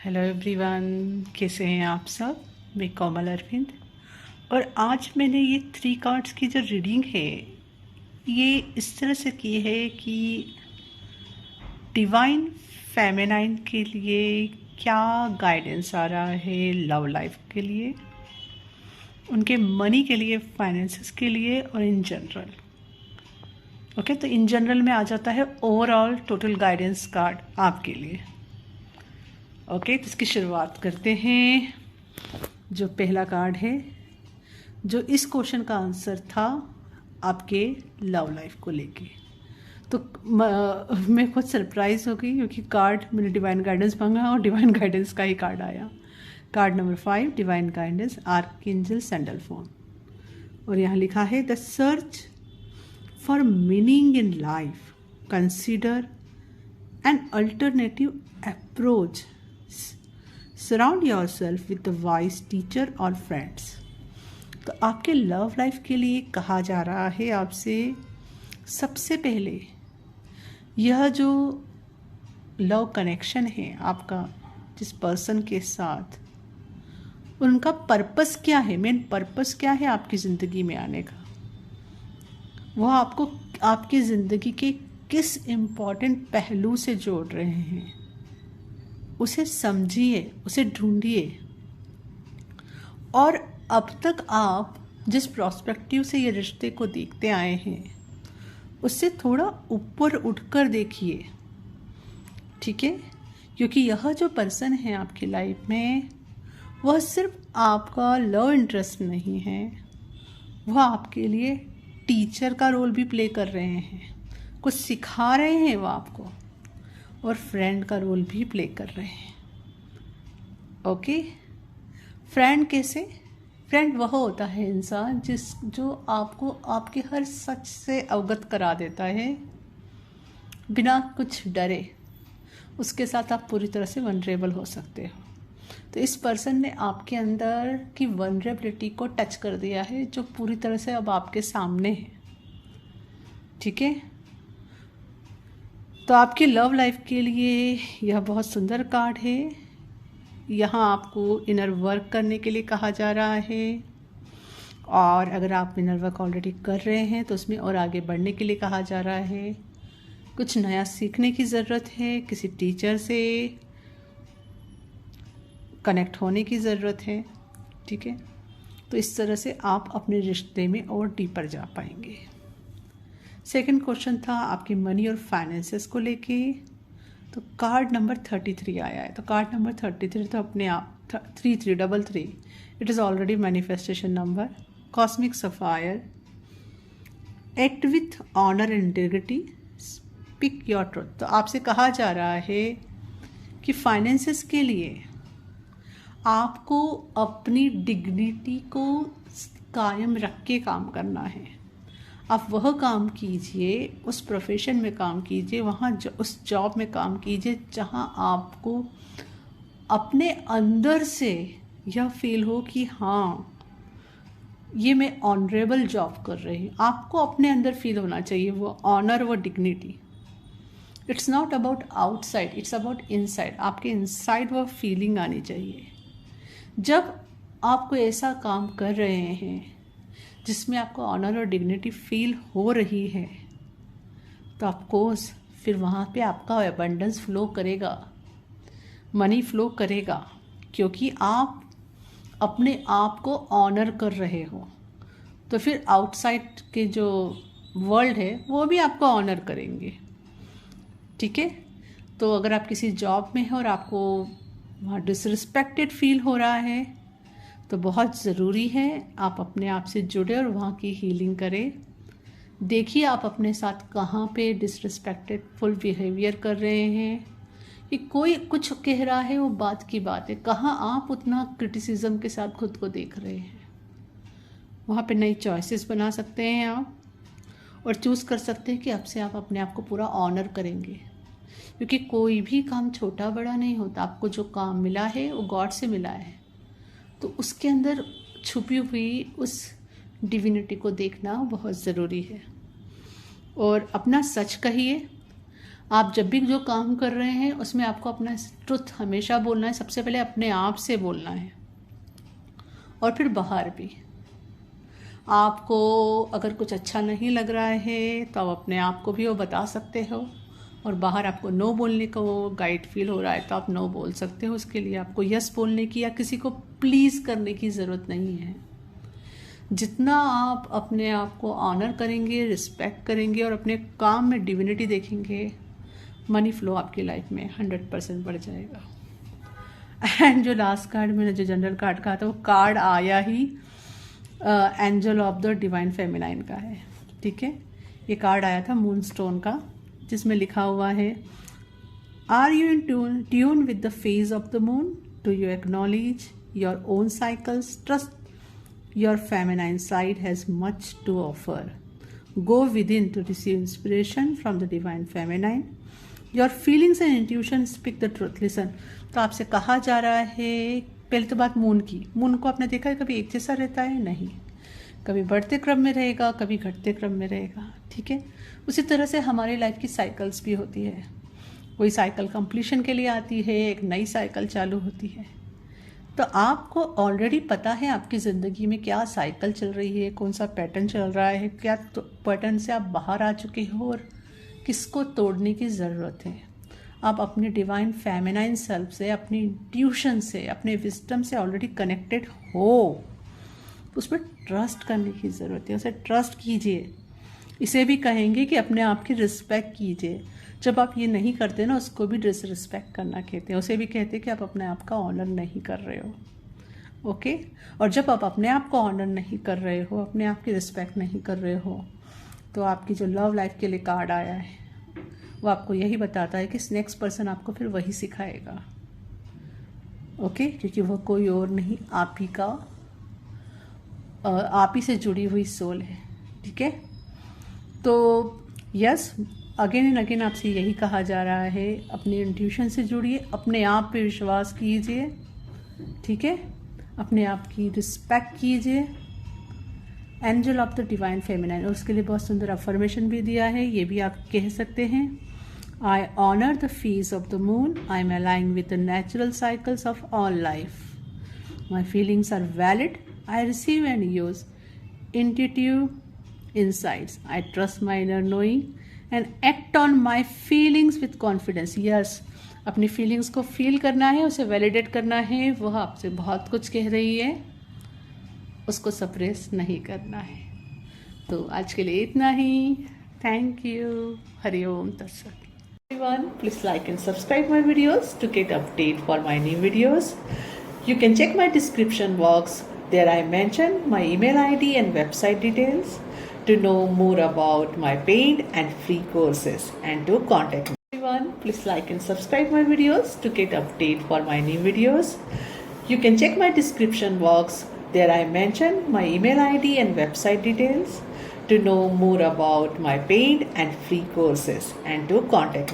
Hello everyone, कैसे हैं आप सब। मैं कोमल अरविंद और आज मैंने ये 3 कार्ड्स की जो रीडिंग है ये इस तरह से की है कि डिवाइन फेमिनाइन के लिए क्या गाइडेंस आ रहा है लव लाइफ के लिए, उनके मनी के लिए, फाइनेंसेस के लिए और इन जनरल। ओके, तो इन जनरल में आ जाता है ओवरऑल टोटल गाइडेंस कार्ड आपके लिए। ओके, तो इसकी शुरुआत करते हैं। जो पहला कार्ड है, जो इस क्वेश्चन का आंसर था आपके लव लाइफ को लेके, तो मैं खुद सरप्राइज हो गई क्योंकि कार्ड मैंने डिवाइन गाइडेंस मांगा और डिवाइन गाइडेंस का ही कार्ड आया। Card number 5, divine guidance, archangel Sandalphon. और यहाँ लिखा है the search for meaning in life, consider an alternative approach, surround yourself with the wise teacher और फ्रेंड्स। तो आपके लव लाइफ के लिए कहा जा रहा है आपसे, सबसे पहले यह जो लव कनेक्शन है आपका जिस पर्सन के साथ, उनका पर्पस क्या है, मेन पर्पस क्या है आपकी ज़िंदगी में आने का, वह आपको आपकी ज़िंदगी के किस इम्पॉर्टेंट पहलू से जोड़ रहे हैं, उसे समझिए, उसे ढूंढिए। और अब तक आप जिस प्रोस्पेक्टिव से ये रिश्ते को देखते आए हैं उससे थोड़ा ऊपर उठकर देखिए, ठीक है। क्योंकि यह जो पर्सन है आपकी लाइफ में, वह सिर्फ आपका लव इंटरेस्ट नहीं है, वह आपके लिए टीचर का रोल भी प्ले कर रहे हैं, कुछ सिखा रहे हैं वो आपको, और फ्रेंड का रोल भी प्ले कर रहे हैं। ओके, फ्रेंड कैसे? फ्रेंड वह होता है इंसान जो आपको आपके हर सच से अवगत करा देता है बिना कुछ डरे। उसके साथ आप पूरी तरह से वनरेबल हो सकते हो। तो इस पर्सन ने आपके अंदर की वनरेबिलिटी को टच कर दिया है, जो पूरी तरह से अब आपके सामने है, ठीक है। तो आपकी लव लाइफ के लिए यह बहुत सुंदर कार्ड है। यहाँ आपको इनर वर्क करने के लिए कहा जा रहा है, और अगर आप इनर वर्क ऑलरेडी कर रहे हैं तो उसमें और आगे बढ़ने के लिए कहा जा रहा है। कुछ नया सीखने की ज़रूरत है, किसी टीचर से कनेक्ट होने की ज़रूरत है, ठीक है। तो इस तरह से आप अपने रिश्ते में और डीपर जा पाएंगे। सेकंड क्वेश्चन था आपकी मनी और फाइनेंसेस को लेके, तो कार्ड नंबर 33 आया है। तो कार्ड नंबर 33 तो अपने आप 3333, it is already manifestation number, cosmic sapphire, act with honour and integrity, speak your truth. तो आपसे कहा जा रहा है कि फाइनेंसेस के लिए आपको अपनी डिग्निटी को कायम रख के काम करना है। आप वह काम कीजिए, उस प्रोफेशन में काम कीजिए, वहाँ उस जॉब में काम कीजिए जहाँ आपको अपने अंदर से यह फील हो कि हाँ, ये मैं ऑनरेबल जॉब कर रही हूँ। आपको अपने अंदर फील होना चाहिए वो ऑनर, वो dignity. It's not about outside, it's about inside. आपके इनसाइड वो फीलिंग आनी चाहिए। जब आप कोई ऐसा काम कर रहे हैं जिसमें आपको ऑनर और डिग्निटी फील हो रही है, तो ऑफकोर्स फिर वहाँ पे आपका एबंडेंस फ्लो करेगा, मनी फ्लो करेगा, क्योंकि आप अपने आप को ऑनर कर रहे हो। तो फिर आउटसाइड के जो वर्ल्ड है वो भी आपको ऑनर करेंगे, ठीक है। तो अगर आप किसी जॉब में हैं और आपको वहाँ डिसरिस्पेक्टेड फील हो रहा है, तो बहुत ज़रूरी है आप अपने आप से जुड़े और वहाँ की हीलिंग करें। देखिए आप अपने साथ कहाँ पे डिसरिस्पेक्टफुल बिहेवियर कर रहे हैं, कि कोई कुछ कह रहा है वो बात की बात है, कहाँ आप उतना क्रिटिसिज्म के साथ खुद को देख रहे हैं। वहाँ पे नई चॉइसेस बना सकते हैं आप, और चूज़ कर सकते हैं कि अब से आप अपने आप को पूरा ऑनर करेंगे, क्योंकि कोई भी काम छोटा बड़ा नहीं होता। आपको जो काम मिला है वो गॉड से मिला है, तो उसके अंदर छुपी हुई उस डिविनिटी को देखना बहुत ज़रूरी है। और अपना सच कहिए, आप जब भी जो काम कर रहे हैं उसमें आपको अपना ट्रुथ हमेशा बोलना है, सबसे पहले अपने आप से बोलना है और फिर बाहर भी। आपको अगर कुछ अच्छा नहीं लग रहा है तो आप अपने आप को भी वो बता सकते हो, और बाहर आपको नो बोलने का वो गाइड फील हो रहा है तो आप नो बोल सकते हो। उसके लिए आपको यस बोलने की या किसी को प्लीज़ करने की ज़रूरत नहीं है। जितना आप अपने आप को ऑनर करेंगे, रिस्पेक्ट करेंगे और अपने काम में डिविनिटी देखेंगे, मनी फ्लो आपकी लाइफ में 100% बढ़ जाएगा। एंड जो लास्ट कार्ड मैंने जो जनरल कार्ड कहा था वो कार्ड आया ही angel of the divine feminine का है, ठीक है। ये कार्ड आया था मून स्टोन का, जिसमें लिखा हुआ है, are you in tune with the phase of the moon, do you acknowledge your own cycles, trust your feminine side has much to offer, go within to receive inspiration from the divine feminine, your feelings and intuition speak the truth, listen. तो आपसे कहा जा रहा है, पहले तो बात moon की। मून को आपने देखा है कभी एक जैसा रहता है? नहीं, कभी बढ़ते क्रम में रहेगा, कभी घटते क्रम में रहेगा, ठीक है। उसी तरह से हमारी लाइफ की साइकिल्स भी होती है। कोई साइकिल कंप्लीशन के लिए आती है, एक नई साइकिल चालू होती है। तो आपको ऑलरेडी पता है आपकी ज़िंदगी में क्या साइकिल चल रही है, कौन सा पैटर्न चल रहा है, क्या पैटर्न से आप बाहर आ चुके हो और किसको तोड़ने की ज़रूरत है। आप अपने डिवाइन फेमिनाइन सेल्फ से, अपनी इंट्यूशन से, अपने विजडम से ऑलरेडी कनेक्टेड हो, तो उस पर ट्रस्ट करने की ज़रूरत है। उसे ट्रस्ट कीजिए। इसे भी कहेंगे कि अपने आप की रिस्पेक्ट कीजिए। जब आप ये नहीं करते ना, उसको भी डिसरिस्पेक्ट करना कहते हैं। उसे भी कहते हैं कि आप अपने आप का ऑनर नहीं कर रहे हो, ओके। और जब आप अपने आप को ऑनर नहीं कर रहे हो, अपने आप की रिस्पेक्ट नहीं कर रहे हो, तो आपकी जो लव लाइफ के लिए कार्ड आया है वो आपको यही बताता है कि नेक्स्ट पर्सन आपको फिर वही सिखाएगा, ओके। क्योंकि वो कोई और नहीं, आप ही का, आप ही से जुड़ी हुई सोल है, ठीक है। तो यस, अगेन एंड अगेन आपसे यही कहा जा रहा है, अपनी इंट्यूशन से जुड़िए, अपने आप पे विश्वास कीजिए, ठीक है। अपने आप की रिस्पेक्ट कीजिए। Angel of the divine feminine, और उसके लिए बहुत सुंदर अफर्मेशन भी दिया है, ये भी आप कह सकते हैं। I honor the phase of the moon. I am aligned with the natural cycles of all life. My feelings are valid. I receive and use intuitive insights. I trust my inner knowing and act on my feelings with confidence. Yes, अपनी feelings को feel करना है, उसे validate करना है। वह आपसे बहुत कुछ कह रही है, उसको सप्रेस नहीं करना है। तो आज के लिए इतना ही। Thank you. हरिओम तत्सत। Everyone, please like and subscribe my videos to get update for my new videos. You can check my description box. There I mention my email ID and website details to know more about my paid and free courses and to contact me. Everyone, please like and subscribe my videos to get update for my new videos. You can check my description box. There I mention my email ID and website details to know more about my paid and free courses and to contact me.